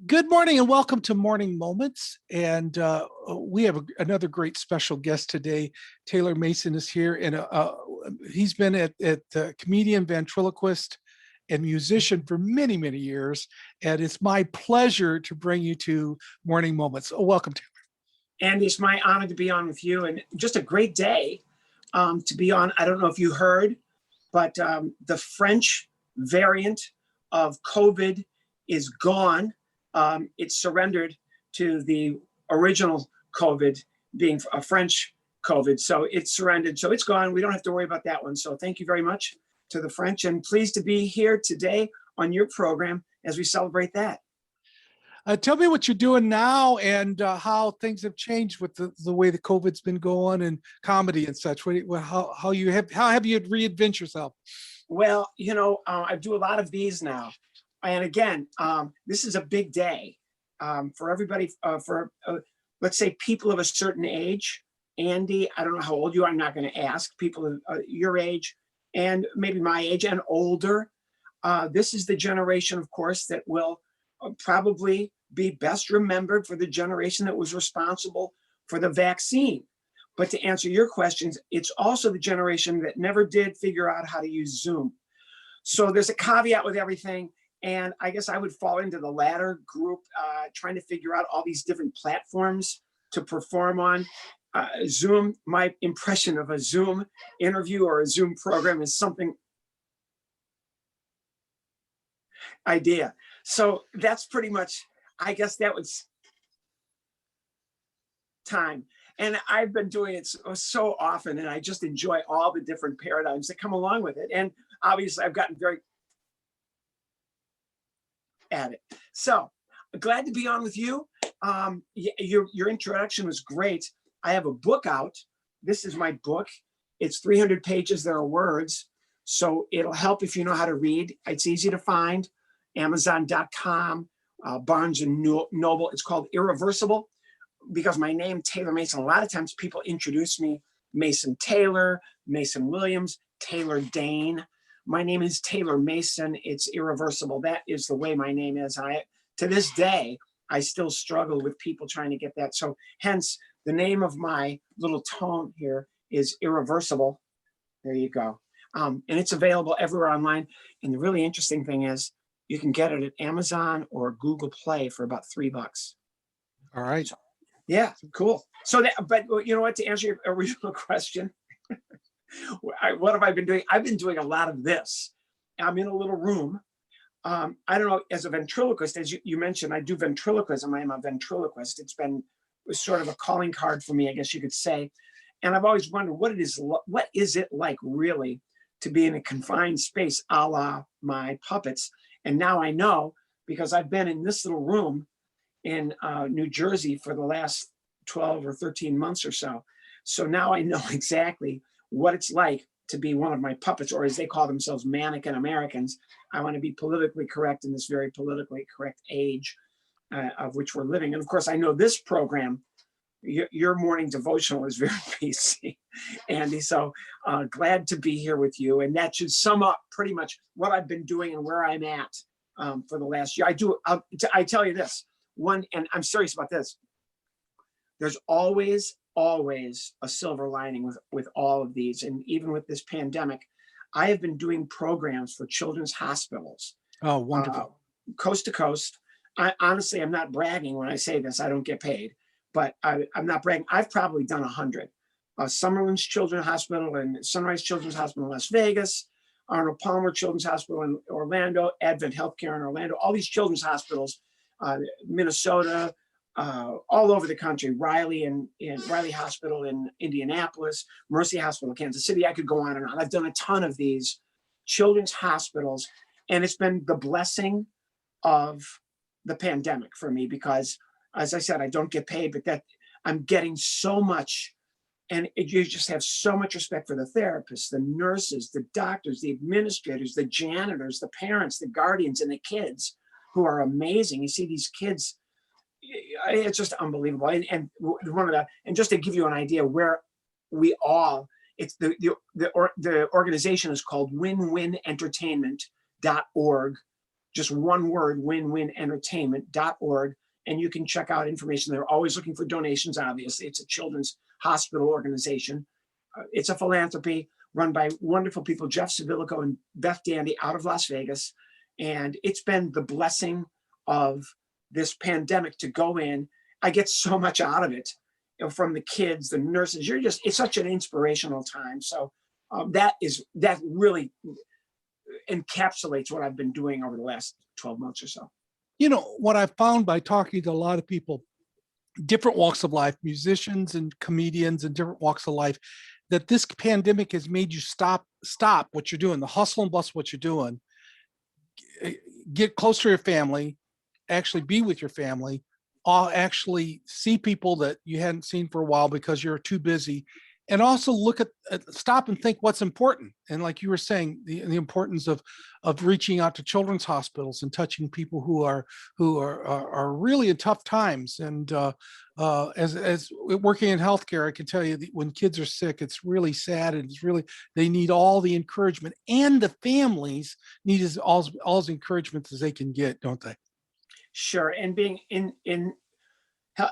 Good morning and welcome to Morning Moments. And we have another great special guest today. Taylor Mason is here, and he's been at comedian, ventriloquist, and musician for many, many years. And it's my pleasure to bring you to Morning Moments. Welcome, Taylor. Andy, it's my honor to be on with you, and just a great day to be on. I don't know if you heard, but the French variant of COVID is gone. It surrendered to the original COVID being a French COVID. So it surrendered. So it's gone. We don't have to worry about that one. So thank you very much to the French, and pleased to be here today on your program as we celebrate that. Tell me what you're doing now and how things have changed with the way the COVID's been going and comedy and such. How have you reinvent yourself? Well, I do a lot of these now. And again, this is a big day for everybody, let's say people of a certain age. Andy, I don't know how old you are. I'm not going to ask. People of your age and maybe my age and older. This is the generation, of course, that will probably be best remembered for the generation that was responsible for the vaccine. But to answer your questions, it's also the generation that never did figure out how to use Zoom. So there's a caveat with everything. And I guess I would fall into the latter group, trying to figure out all these different platforms to perform on. Zoom, my impression of a Zoom interview or a Zoom program is something idea. So that's pretty much, I guess that was time. And I've been doing it so often, and I just enjoy all the different paradigms that come along with it. And obviously I've gotten very at it. So glad to be on with you. Your introduction was great. I have a book out. This is my book. It's 300 pages. There are words. So it'll help if you know how to read. It's easy to find. Amazon.com, Barnes and Noble. It's called Irreversible because my name, Taylor Mason, a lot of times people introduce me Mason Taylor, Mason Williams, Taylor Dane. My name is Taylor Mason. It's Irreversible. That is the way my name is. To this day, I still struggle with people trying to get that. So hence the name of my little tone here is Irreversible. There you go. And it's available everywhere online. And the really interesting thing is you can get it at Amazon or Google Play for about $3. All right. So, yeah, cool. So but you know what, to answer your original question, what have I been doing? I've been doing a lot of this. I'm in a little room. I don't know, as a ventriloquist, as you mentioned, I do ventriloquism. I am a ventriloquist. It was sort of a calling card for me, I guess you could say. And I've always wondered what is it like really to be in a confined space a la my puppets. And now I know, because I've been in this little room in New Jersey for the last 12 or 13 months or so. So now I know exactly what it's like to be one of my puppets, or as they call themselves, mannequin Americans. I want to be politically correct in this very politically correct age of which we're living. And of course, I know this program, your morning devotional, is very PC, Andy. So glad to be here with you. And that should sum up pretty much what I've been doing and where I'm at for the last year. I tell you this, and I'm serious about this. There's always a silver lining with all of these. And even with this pandemic, I have been doing programs for children's hospitals. Oh, wonderful. Coast to coast. Honestly, I'm not bragging when I say this. I don't get paid, but I'm not bragging. I've probably done 100. Summerlin's Children's Hospital and Sunrise Children's Hospital in Las Vegas, Arnold Palmer Children's Hospital in Orlando, Advent Healthcare in Orlando, all these children's hospitals, Minnesota, all over the country, Riley Hospital in Indianapolis, Mercy Hospital in Kansas City. I could go on and on. I've done a ton of these children's hospitals, and it's been the blessing of the pandemic for me because, as I said, I don't get paid, but that I'm getting so much, and you just have so much respect for the therapists, the nurses, the doctors, the administrators, the janitors, the parents, the guardians, and the kids who are amazing. You see these kids, it's just unbelievable. And just to give you an idea where we all, it's the organization is called winwinentertainment.org. just one word, winwinentertainment.org. And you can check out information. They're always looking for donations, obviously. It's a children's hospital organization. It's a philanthropy run by wonderful people, Jeff Savilico and Beth Dandy out of Las Vegas. And it's been the blessing of this pandemic to go in. I get so much out of it, you know, from the kids, the nurses. It's such an inspirational time. So that really encapsulates what I've been doing over the last 12 months or so. You know, what I found by talking to a lot of people, different walks of life, musicians and comedians and different walks of life, that this pandemic has made you stop what you're doing, the hustle and bustle, what you're doing, get closer to your family, actually be with your family, actually see people that you hadn't seen for a while because you're too busy, and also look at stop and think what's important. And like you were saying, the importance of reaching out to children's hospitals and touching people who are really in tough times. And as working in healthcare, I can tell you that when kids are sick, it's really sad, and they need all the encouragement, and the families need all the encouragement as they can get, don't they? Sure. And being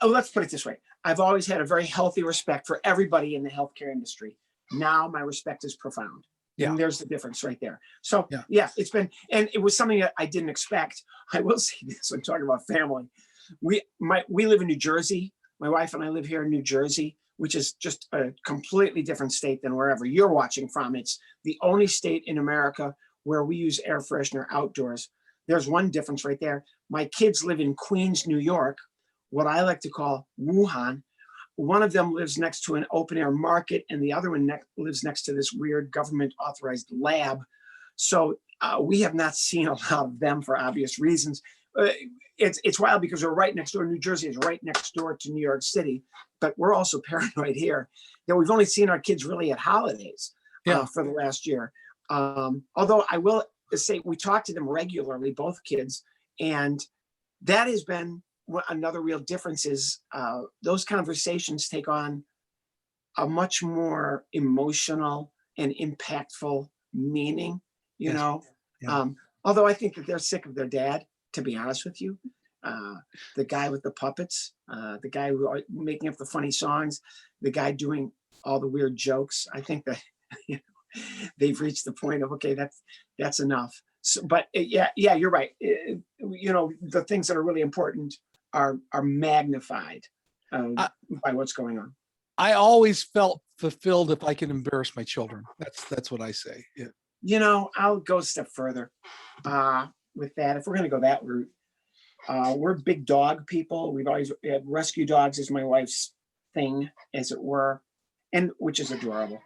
let's put it this way. I've always had a very healthy respect for everybody in the healthcare industry. Now my respect is profound. Yeah. And there's the difference right there. So yeah, it was something that I didn't expect. I will say this when talking about family. We live in New Jersey. My wife and I live here in New Jersey, which is just a completely different state than wherever you're watching from. It's the only state in America where we use air freshener outdoors. There's one difference right there. My kids live in Queens, New York, what I like to call Wuhan. One of them lives next to an open air market, and the other one lives next to this weird government authorized lab. So we have not seen a lot of them for obvious reasons. It's wild because we're right next door. New Jersey is right next door to New York City, but we're also paranoid here that we've only seen our kids really at holidays for the last year. Although I will say we talk to them regularly, both kids, and that has been another real difference is those conversations take on a much more emotional and impactful meaning, you know. Although I think that they're sick of their dad, to be honest with you. The guy with the puppets, the guy making up the funny songs, the guy doing all the weird jokes. I think that they've reached the point of, okay, that's enough. So, but yeah, you're right. You know, the things that are really important are magnified by what's going on. I always felt fulfilled if I can embarrass my children. That's what I say. Yeah. You know, I'll go a step further with that. If we're going to go that route, we're big dog people. We've always had rescue dogs as my wife's thing, as it were, and which is adorable.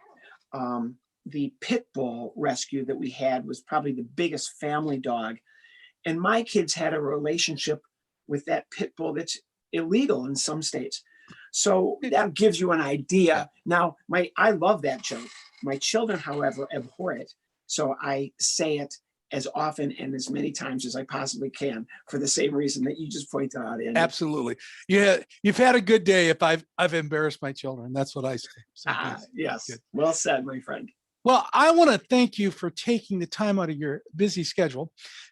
The pit bull rescue that we had was probably the biggest family dog. And my kids had a relationship with that pit bull that's illegal in some states. So that gives you an idea. Now, I love that joke. My children, however, abhor it. So I say it as often and as many times as I possibly can for the same reason that you just pointed out, Andy. Absolutely. Yeah, you've had a good day if I've embarrassed my children. That's what I say. So yes. Good. Well said, my friend. Well, I want to thank you for taking the time out of your busy schedule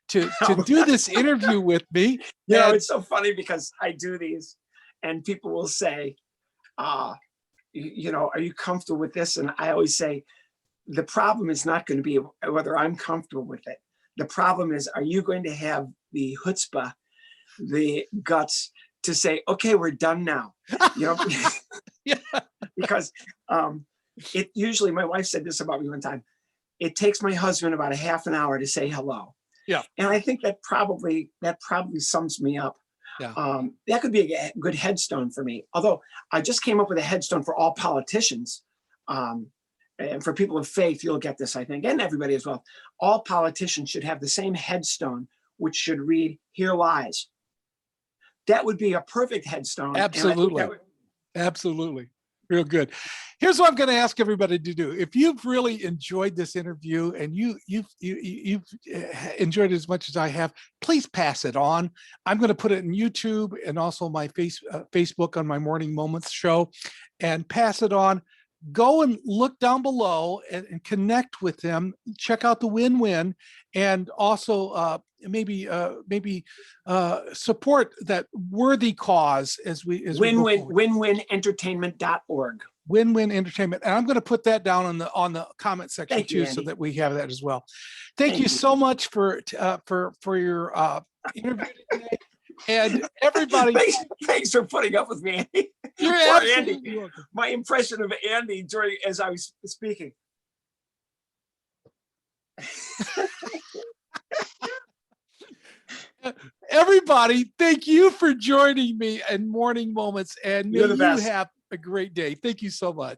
to do this interview with me. You know, it's so funny because I do these and people will say, you know, are you comfortable with this? And I always say, the problem is not going to be whether I'm comfortable with it. The problem is, are you going to have the chutzpah, the guts to say, okay, we're done now? You know, because it usually, my wife said this about me one time, it takes my husband about a half an hour to say hello. Yeah. And I think that probably sums me up. Yeah. That could be a good headstone for me. Although I just came up with a headstone for all politicians. And for people of faith, you'll get this, I think, and everybody as well. All politicians should have the same headstone, which should read, "Here lies." That would be a perfect headstone. Absolutely. Absolutely. Real good. Here's what I'm going to ask everybody to do. If you've really enjoyed this interview and you've enjoyed it as much as I have, please pass it on. I'm going to put it in YouTube and also my Facebook on my Morning Moments show, and pass it on. go and look down below and connect with them. Check out the win-win, and also maybe support that worthy cause as we go Win-win, forward. winwinentertainment.org. Win-win entertainment, and I'm going to put that down on the comment section Thank you, too, so Andy. that we have that as well. Thank you so much for your interview today. And everybody, thanks for putting up with me, Andy. you're Poor absolutely Andy. welcome. My impression of Andy as I was speaking. Everybody, thank you for joining me in Morning Moments, and may You're the you best. have a great day. Thank you so much.